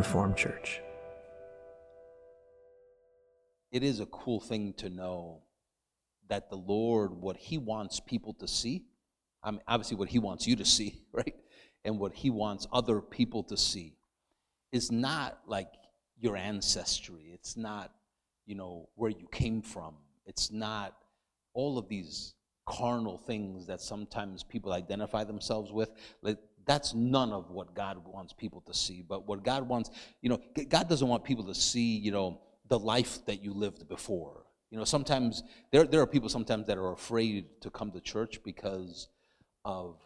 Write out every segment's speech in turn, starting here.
Reformed Church. It is a cool thing to know that the Lord, what He wants people to see, I mean, obviously what He wants you to see, right? And what He wants other people to see is not like your ancestry. It's not, where you came from. It's not all of these carnal things that sometimes people identify themselves with. Like, that's none of what God wants people to see. But what God wants, God doesn't want people to see, the life that you lived before. Sometimes there are people sometimes that are afraid to come to church because of,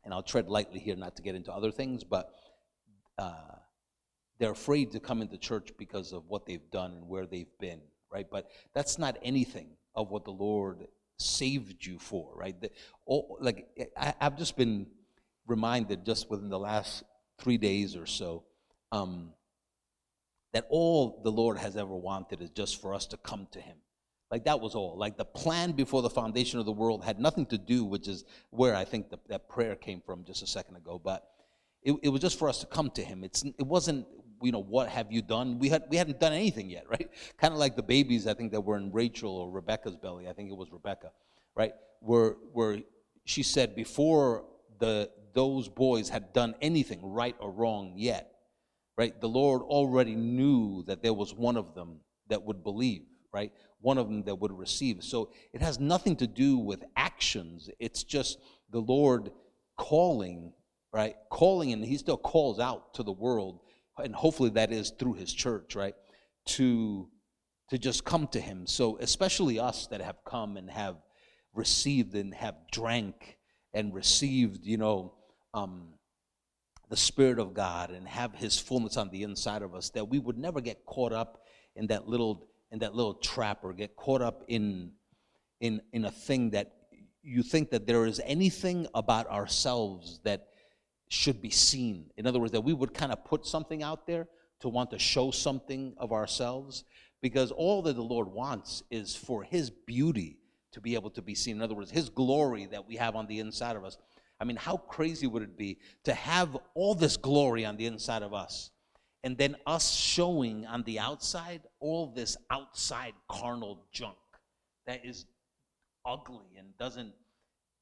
and I'll tread lightly here not to get into other things, but they're afraid to come into church because of what they've done and where they've been, right? But that's not anything of what the Lord saved you for, right? I've just been reminded just within the last 3 days or so that all the Lord has ever wanted is just for us to come to Him. Like, that was all. Like, the plan before the foundation of the world had nothing to do, which is where I think that prayer came from just a second ago, but it was just for us to come to Him. It wasn't, what have you done? We hadn't done anything yet, right? Kind of like the babies, I think, that were in Rachel or Rebecca's belly. I think it was Rebecca, right? Where she said before those boys had done anything right or wrong yet, right? The Lord already knew that there was one of them that would believe, right? One of them that would receive. So it has nothing to do with actions. It's just the Lord calling, right? Calling, and He still calls out to the world, and hopefully that is through His church, right? To just come to Him. So especially us that have come and have received and have drank and received, the Spirit of God and have His fullness on the inside of us, that we would never get caught up in that little trap, or get caught up in a thing that you think that there is anything about ourselves that should be seen. In other words, that we would kind of put something out there to want to show something of ourselves, because all that the Lord wants is for His beauty to be able to be seen. In other words, His glory that we have on the inside of us. I mean, how crazy would it be to have all this glory on the inside of us, and then us showing on the outside all this outside carnal junk that is ugly and doesn't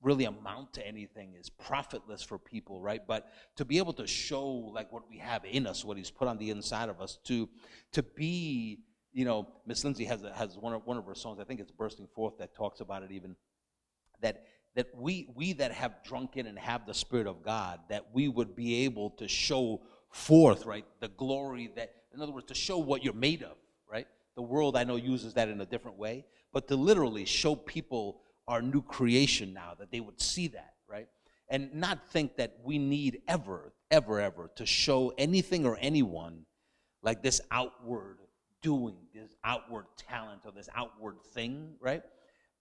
really amount to anything, is profitless for people, right? But to be able to show like what we have in us, what He's put on the inside of us, to be, Miss Lindsay has one of her songs, I think it's Bursting Forth, that talks about it even, that we that have drunken and have the Spirit of God, that we would be able to show forth, right, the glory that, in other words, to show what you're made of, right? The world, I know, uses that in a different way, but to literally show people our new creation now, that they would see that, right? And not think that we need ever to show anything or anyone like this outward doing, this outward talent, or this outward thing, right?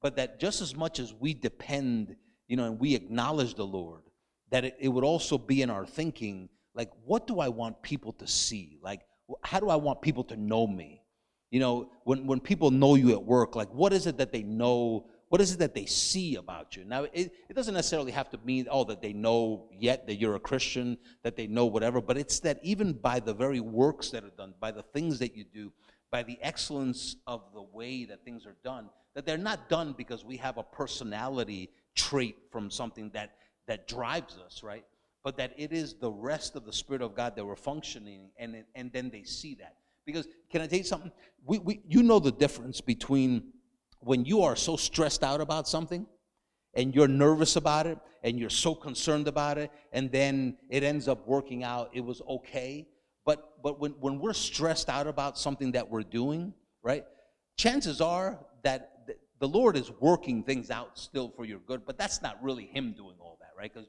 But that just as much as we depend, and we acknowledge the Lord, that it would also be in our thinking, like, what do I want people to see? Like, how do I want people to know me? When people know you at work, like, what is it that they know? What is it that they see about you? Now, it doesn't necessarily have to mean, that they know yet that you're a Christian, that they know whatever, but it's that even by the very works that are done, by the things that you do, by the excellence of the way that things are done, that they're not done because we have a personality trait from something that drives us, right? But that it is the rest of the Spirit of God that we're functioning, and then they see that. Because, can I tell you something? You know the difference between when you are so stressed out about something, and you're nervous about it, and you're so concerned about it, and then it ends up working out, it was okay. But when we're stressed out about something that we're doing, right, chances are that the Lord is working things out still for your good, but that's not really Him doing all that, right? Because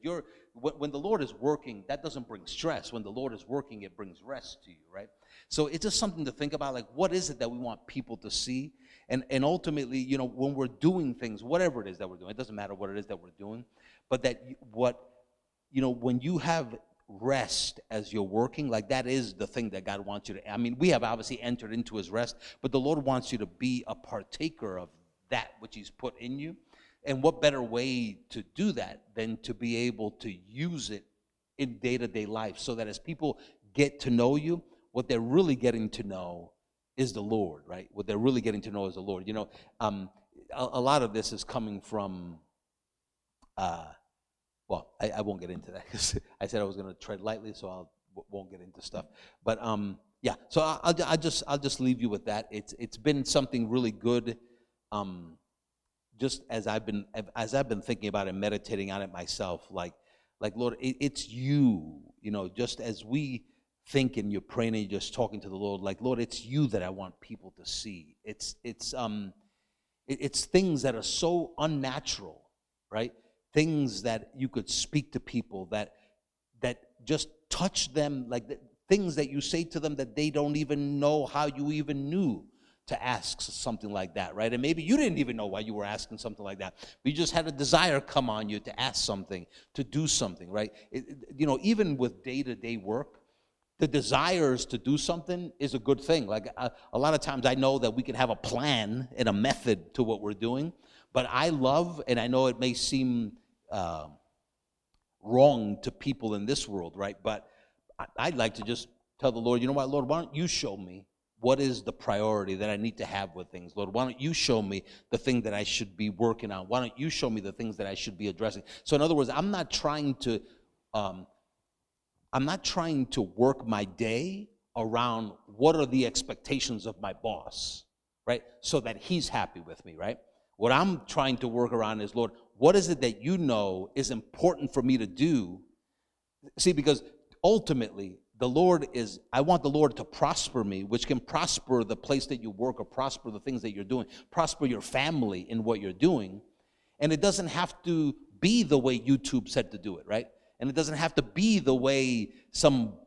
when the Lord is working, that doesn't bring stress. When the Lord is working, it brings rest to you, right? So it's just something to think about, like, what is it that we want people to see? And ultimately, when we're doing things, whatever it is that we're doing, it doesn't matter what it is that we're doing, but that when you have rest as you're working, like, that is the thing that God wants you to. I mean, we have obviously entered into His rest, but the Lord wants you to be a partaker of that which He's put in you. And what better way to do that than to be able to use it in day-to-day life, so that as people get to know you, what they're really getting to know is the Lord, right? What they're really getting to know is the Lord. You know, a lot of this is coming from, well, I won't get into that because I said I was going to tread lightly, so I won't get into stuff. But yeah, so I'll just leave you with that. It's been something really good. Just as I've been thinking about it and meditating on it myself, like Lord, it's you, you know, just as we think and you're praying and you're just talking to the Lord, like, Lord, it's you that I want people to see. It's things that are so unnatural, right? Things that you could speak to people that just touch them, like things that you say to them that they don't even know how you even knew to ask something like that, right? And maybe you didn't even know why you were asking something like that. But you just had a desire come on you to ask something, to do something, right? You know, even with day-to-day work, the desires to do something is a good thing. Like a lot of times I know that we can have a plan and a method to what we're doing, but I love, and I know it may seem wrong to people in this world, right? But I'd like to just tell the Lord, you know what, Lord, why don't you show me what is the priority that I need to have with things? Lord, why don't you show me the thing that I should be working on? Why don't you show me the things that I should be addressing? So in other words, I'm not trying to work my day around what are the expectations of my boss, right? So that he's happy with me, right? What I'm trying to work around is, Lord, what is it that you know is important for me to do? See, because ultimately, I want the Lord to prosper me, which can prosper the place that you work or prosper the things that you're doing, prosper your family in what you're doing. And it doesn't have to be the way YouTube said to do it, right? And it doesn't have to be the way some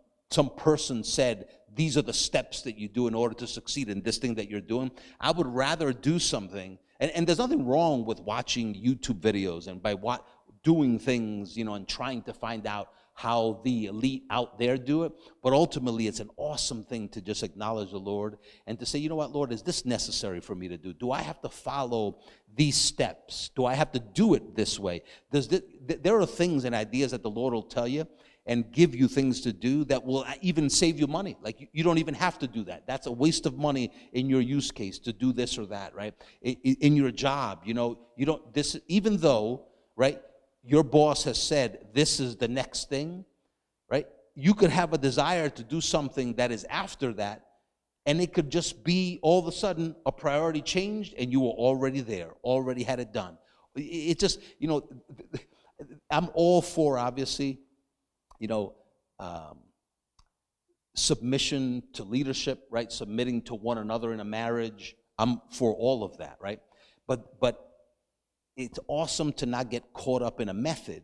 person said, these are the steps that you do in order to succeed in this thing that you're doing. I would rather do something, and there's nothing wrong with watching YouTube videos and by doing things, you know, and trying to find out how the elite out there do it. But ultimately, it's an awesome thing to just acknowledge the Lord and to say, you know what, Lord, is this necessary for me to do? Do I have to follow these steps? Do I have to do it this way? There are things and ideas that the Lord will tell you and give you things to do that will even save you money. Like you don't even have to do that. That's a waste of money in your use case to do this or that, right? In your job, you know, you don't, this, even though, right, your boss has said this is the next thing, right? You could have a desire to do something that is after that, and it could just be all of a sudden a priority changed and you were already there, already had it done. It just, you know, I'm all for, obviously, you know, submission to leadership, right? Submitting to one another in a marriage. I'm for all of that, right? But it's awesome to not get caught up in a method,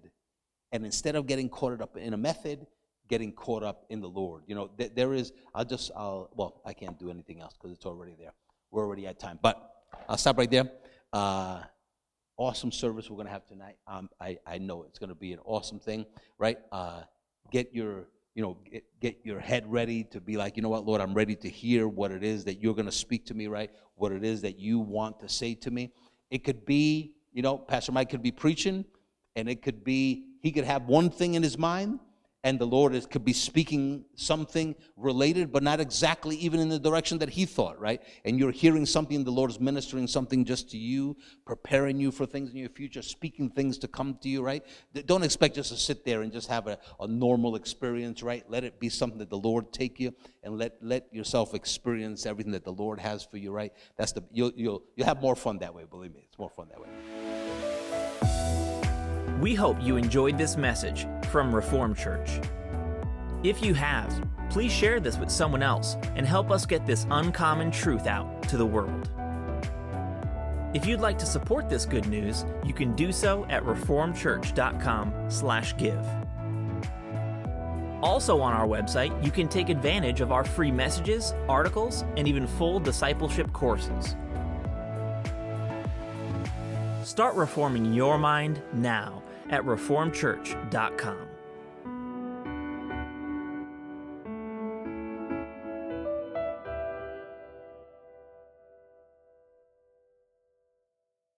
and instead of getting caught up in a method, getting caught up in the Lord. You know, there is, well, I can't do anything else because it's already there. We're already at time, but I'll stop right there. Awesome service we're going to have tonight. I know it's going to be an awesome thing, right? Get your head ready to be like, you know what, Lord, I'm ready to hear what it is that you're going to speak to me, right? What it is that you want to say to me. It could be, you know, Pastor Mike could be preaching, and it could be, he could have one thing in his mind, and the Lord could be speaking something related, but not exactly even in the direction that he thought, right? And you're hearing something, the Lord is ministering something just to you, preparing you for things in your future, speaking things to come to you, right? Don't expect just to sit there and just have a normal experience, right? Let it be something that the Lord take you, and let yourself experience everything that the Lord has for you, right? You'll have more fun that way, believe me. It's more fun that way. We hope you enjoyed this message from Reformed Church. If you have, please share this with someone else and help us get this uncommon truth out to the world. If you'd like to support this good news, you can do so at reformedchurch.com/give. Also on our website, you can take advantage of our free messages, articles, and even full discipleship courses. Start reforming your mind now at reformedchurch.com.